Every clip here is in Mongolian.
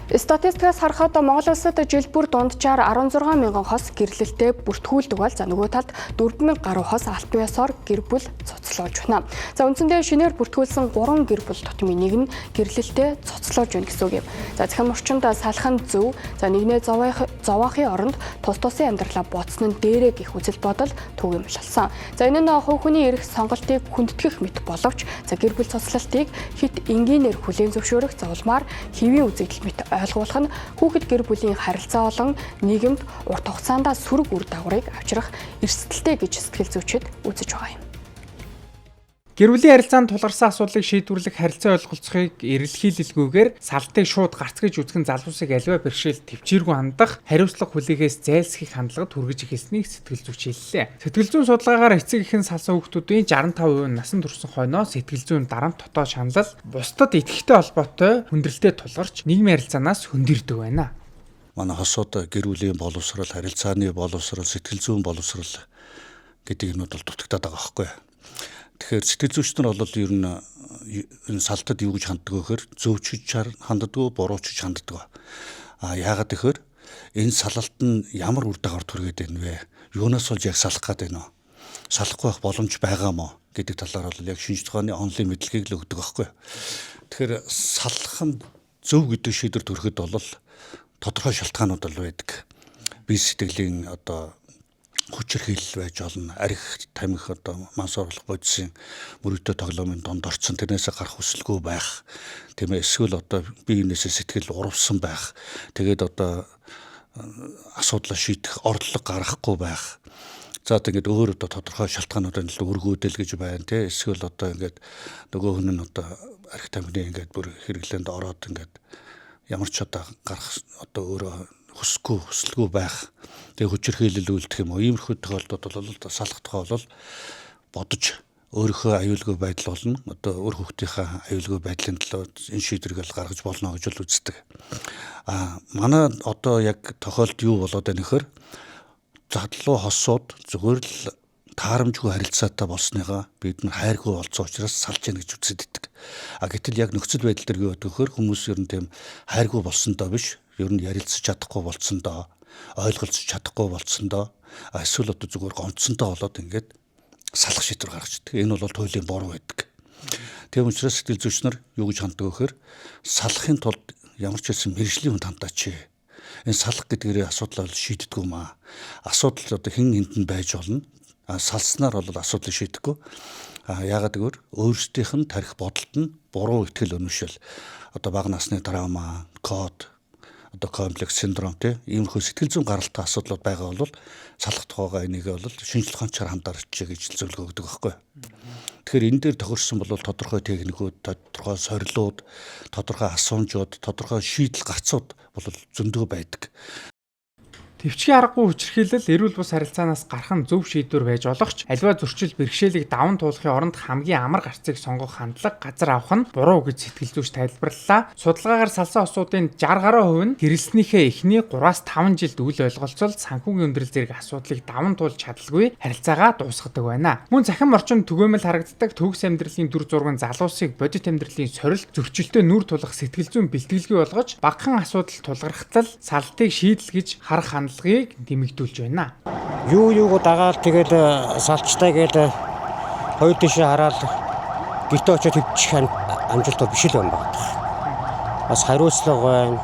Статистикаас харахад Монгол улсад жил бүр дунджаар 16 мянган хос гэрлэлтэд бүртгүүлдэг бол нөгөө талд 4,000 гаруй хос албан ёсоор гэр бүл цуцлуулж байна. За үндсэндээ шинээр бүртгүүлсэн 3 гэр бүл тутмын нэг нь гэрлэлтэд цуцлуулж байна гэсэн үг юм. За захин орчинд салах нь зөв. За нэгнээ зовоохын оронд тус тусын амьдралаа бодсон нь дээрээ гих үзэл бодол төв юм болсон. За энэ нь хувь хүний эрх сонголтыг хүндэтгэх мэт боловч за гэр бүл цуцлалтыг хит энгийнээр хүлээн зөвшөөрөх заулмаар хэвийн үзэгдэл мэт ойлгуулах нь хүүхэд гэр бүлийн харилцаа болон нийгэмд урт хугацаанд сөрөг үр дагаврыг авчрах эрсдэлтэй гэж сэтгэл зүйчид үзэж байгаа юм. Гэр бүлийн харилцаанд тулгарсан асуудлыг шийдвэрлэх харилцаа ойлголцохыг эрэлхийлэлгүйгээр салтыг шууд гарцгаж үзэх нь залуусыг аливаа бэрхшээл төвчээргүй хандах, хариуцлага хүлээгээс зайлсхийх хандлагад хүргэж эхэлснийг сэтгэл зүйч хэллээ. Сэтгэл зүйн судалгаагаар эцэг эхийн салсан хүүхдүүдийн 65% насан турсан хойноо сэтгэл зүйн дарамт дотоод шанал бусдад идэвхтэй холбоотой хүндрэлтэй тулгарч нийгмийн харилцаанаас хөндөрдөг байна. Манай хосууд гэр бүлийн боловсрал, харилцааны боловсрал, сэтгэл зүйн боловсрал гэдэг юмуд бол дутагдаад байгаа байхгүй юу? Тэгэхээр сэтгэл зүйчид нар бол ер нь энэ салтад юу гэж ханддаг вэ гэхээр зөвчөж ханддаг, буруучж ханддаг. Яагаад гэхээр энэ салалт нь ямар үр дагавар түргээд байна вэ? Юунаас болж яг салах гээд байна вэ? Салахгүй байх боломж байгаа мó гэдэг талаар бол яг шинжлэх ухааны онлын мэдлэгийг л өгдөг байхгүй юу? Тэгэхээр салах нь зөв гэдэг шийдвэр төрөхөд бол тодорхой шалтгаанууд бол байдаг. Бие сэтгэлийн хүчирхийлэл байж болно. Арх тамхи манс орлох бодисын мөрөгтэй тоглоомын донд орцсон тэрнээсээ гарах хүсэлгүй байх. Тийм ээ, эсвэл биенээсээ сэтгэл урвсан байх. Тэгээд асуудлаа шийдэх орлого гаргахгүй байх. За тэгээд өөр тодорхой шалтгаанууд нь л өргөөдөл гэж байна тий. Эсвэл ингээд нөгөө хүн нь арх тамхины ингээд бүр хэрэглээнд ороод ингээд ямар ч гарах өөрөө хүсэлгүй байх. Тэгээ хүчирхийлэл үйлдэх юм уу? Иймэрхүү тохиолдолд бол салах тухай бол бодож өөрийнхөө аюулгүй байдал болно. Өөр хүүхдийнхээ аюулгүй байдлын төлөө энэ шийдвэрийг л гаргаж болно гэж л үздэг. Манай яг тохиолдол юу болоод байна гэхээр залуу хосууд зүгээр л таарамжгүй харилцаатай болсныгаа бид нар хайргүй болцсон учраас салж яана гэж үздэг. Гэтэл яг нөхцөл байдал дээр юу гэдэг вэ? Хүмүүс ер нь тийм хайргүй болсондоо биш, ер нь ярилцаж чадахгүй болцсондоо, ойлголцож чадахгүй болцсондоо, эсвэл зүгээр гомдсондоо болоод ингээд салах шийдвэр гаргаж идэг. Энэ бол туйлын буруу байдаг. Тийм учраас сэтгэл зүйч нар юу гэж ханддаг вэ гэхээр салахын тулд ямар ч хэлсэн мэржлийн хүнд хандаач. Энэ салах гэдгээрээ асуудлаа шийддэг юм аа. Асуудал хэн хэнд нь байж болно. Салснаар бол асуудлыг шийдэхгүй. Яагаад гэвэл өөрсдийнх нь тарих бодолд нь буруу итгэл өнөшөл бага насны травма, код, комплекс синдром иймэрхүү сэтгэл зүйн гаралтай асуудлууд байгаа бол салах тухайгаа энийг бол шинжлэх ухаанчаар хандаарч гэж зөвлөгөө өгдөг байхгүй. Тэгэхээр энэ дээр тохирсон бол тодорхой техникүүд, тодорхой сорилууд, тодорхой асуумжууд, тодорхой шийдэл гарцууд бол зөндөө байдаг. Төвчгийн аргагүй хүчирхийлэл эрүүл бус харилцаанаас гарах нь зөв шийдвэр байж болох ч аливаа зөрчил бэрхшээлийг даван туулахын оронд хамгийн амар гарцыг сонгох хандлага газар авах нь буруу гэж сэтгэл зүйч тайлбарлалаа. Судалгаагаар салсан осуудын 60 гаруй хувь нь гэрэлснийхээ эхний 3-5 жилд үл ойлголцол санхүүгийн өндрөл зэрэг асуудлыг даван туулж чадалгүй харилцаагаа дуусгадаг байна. Мөн захин орчинд түгээмэл харагддаг төгс амьдралын дүр зургийн залуусыг бодит амьдралын сорилт зөрчилтэй нүр тулах сэтгэл зүйн бэлтгэлгүй болгож багахан асуудал тулгархтал салтыг шийдэл гэж харах хандлагыг дэмэгдүүлж байна. Юу дагаал тэгэл салчтай гээл хоёр тишээ хараад гэртээ очиод хөвчих амжилттай биш л байна баг. Бас хариуцлага байна.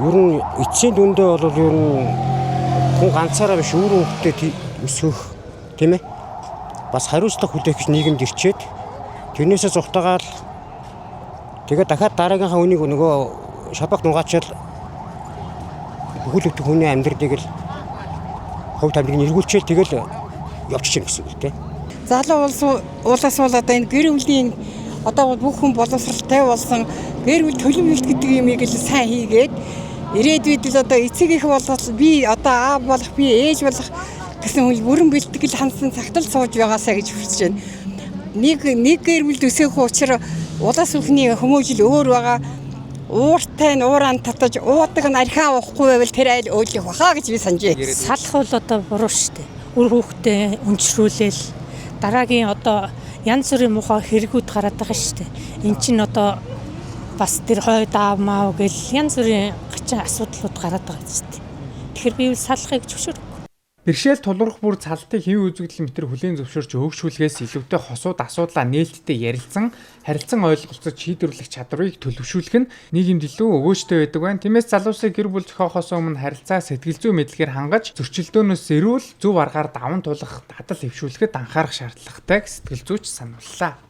Ер нь эцсийн дүндээ бол ер нь хүн ганцаараа биш өөр хүүхдэд өсгөх тийм ээ. Бас хариуцлага хүлээх гэж нийгэмд ирчээд тэрнээсээ зугтаагаал тэгээд дахиад дараагийнхаа үнийг нөгөө шабак нугаачаал бүхэл хүний амьдралыг л хувь тамирыг эргүүлчихэл тэгэл явчих юм гэсэн үг тийм. Залуу уулаас бол энэ гэр бүлийн бүх хүн боловсралтай болсон гэр бүл төлөвлөлт гэдэг юмыг л сайн хийгээд ирээдүйд л эцэг их болоод би аав болох би ээж болох гэсэн хүн бүрэн бэлтгэл хандсан цагт л сууж байгаасаа гэж хүсэж байна. Нэг гэр бүл төсөөх учраас улаас бүхний хүмүүжил өөр байгаа. Ууртай нь ууран татаж уудаг нь архиа уухгүй байвал тэр айл өөлөх баха гэж би санджээ. Салах бол буруу шүү дээ. Үр хүүхдээ өнчрүүлээл дараагийн янз бүрийн муухай хэрэгүүд гараад байгаа шүү дээ. Эн чинь бас тэр хой даав маа гэл янз бүрийн гачин асуудлууд гараад байгаа юм шүү дээ. Тэгэхээр би салахыг зөвшөөрөв. Бэрхшээл тулгарх бүр цалдыг хэвийн үзэгдэл мэтэр хүлээн зөвшөөрч өгшүүлгээс илүүтэй хосууд асуудлаа нээлттэй ярилцсан, харилцан ойлголцож шийдвэрлэх чадварыг төлөвшүүлэх нь нийгэмд илүү өвөөжтэй байдаг байна. Тиймээс залуусыг гэр бүл зохиохоос өмнө харилцаа сэтгэл зүй мэдлэгээр хангаж зөрчилдөөнөөс эрүүл зөв аргаар даван туулах дадал хэвшүүлэхэд анхаарах шаардлагатай сэтгэл зүйч санууллаа.